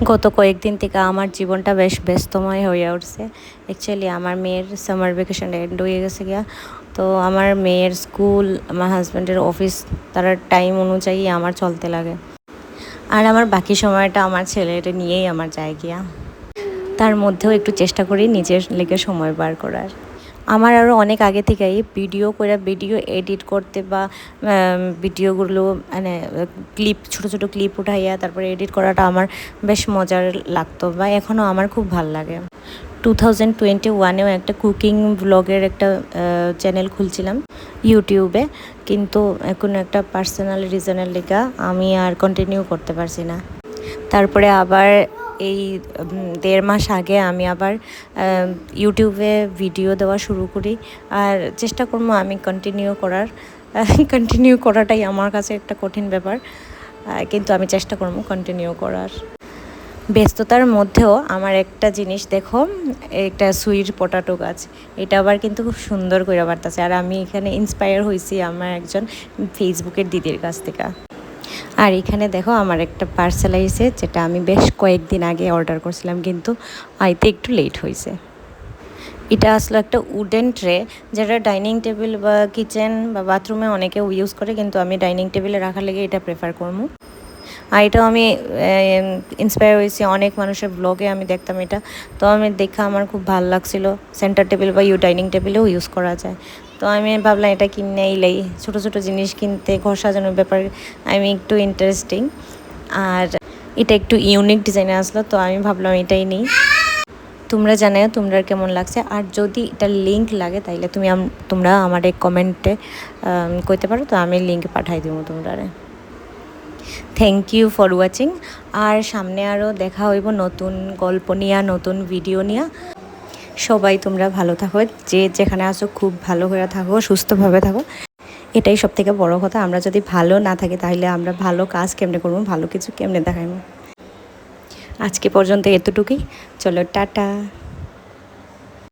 গত কয়েকদিন থেকে আমার জীবনটা বেশ ব্যস্তময় হয়ে উঠছে। অ্যাকচুয়ালি আমার মেয়ের সামার ভ্যাকেশন এন্ড হয়ে গেছে গিয়া, তো আমার মেয়ের স্কুল, আমার হাজব্যান্ডের অফিস, তার টাইম অনুযায়ী আমার চলতে লাগে। আর আমার বাকি সময়টা আমার ছেলের নিয়েই আমার যায় গিয়া। তার মধ্যেও একটু চেষ্টা করি নিজের লেগে সময় বার করার। আমার আরও অনেক আগে থেকেই ভিডিও এডিট করতে বা ভিডিওগুলো মানে ছোটো ছোটো ক্লিপ উঠাইয়া তারপরে এডিট করাটা আমার বেশ মজার লাগতো বা এখনও আমার খুব ভাল লাগে। 2021-এও একটা কুকিং ব্লগের একটা চ্যানেল খুলছিলাম ইউটিউবে, কিন্তু এখন একটা পার্সোনাল রিজনের লেগে আমি আর কন্টিনিউ করতে পারছি না। তারপরে আবার এই 1.5 মাস আগে আমি আবার ইউটিউবে ভিডিও দেওয়া শুরু করি, আর চেষ্টা করবো আমি কন্টিনিউ করাটাই আমার কাছে একটা কঠিন ব্যাপার, কিন্তু আমি চেষ্টা করবো কন্টিনিউ করার। ব্যস্ততার মধ্যেও আমার একটা জিনিস দেখো, একটা সুইট পটাটো গাছ, এটা আবার কিন্তু খুব সুন্দর করে বাড়তেছে। আর আমি এখানে ইন্সপায়ার হয়েছি আমার একজন ফেসবুকের দিদির কাছ থেকে। আর এখানে দেখো আমার একটা পার্সেল আইছে, যেটা আমি বেশ কয়েকদিন আগে অর্ডার করছিলাম, কিন্তু আইতে একটু লেট হয়েছে। এটা আসলে একটা উডেন ট্রে, যেটা ডাইনিং টেবিল বা কিচেন বা বাথরুমে অনেকে ইউজ করে, কিন্তু আমি ডাইনিং টেবিলে রাখার লেগে এটা প্রেফার করবো। আর এটাও আমি ইন্সপায়ার হয়েছি অনেক মানুষের ব্লগে আমি দেখতাম এটা, তো আমি দেখা আমার খুব ভালো লাগছিল। সেন্টার টেবিল বা ডাইনিং টেবিলেও ইউজ করা যায়, তো আমি ভাবলাম এটা কিনে এলেই। ছোটো ছোটো জিনিস কিনতে, ঘর সাজানোর ব্যাপারে আমি একটু ইন্টারেস্টিং, আর এটা একটু ইউনিক ডিজাইনে আসলো, তো আমি ভাবলাম এটাই নিই। তোমরা জানাও তোমরা কেমন লাগছে, আর যদি এটা লিঙ্ক লাগে তাইলে তোমরা আমার এই কমেন্টে কইতে পারো, তো আমি লিঙ্ক পাঠাই দেবো তোমরা। Thank you for watching. আর সামনে আরও দেখা হইব নতুন গল্প নিয়ে, নতুন ভিডিও নিয়ে। সবাই তোমরা ভালো থাকো, যে যেখানে আসো খুব ভালো করে থাকো, সুস্থভাবে থাকো, এটাই সব থেকে বড় কথা। আমরা যদি ভালো না থাকি তাহলে আমরা ভালো কাজ কেমনে করবো, ভালো কিছু কেমনে দেখাইবো। আজকে পর্যন্ত এতটুকুই, চলো টাটা।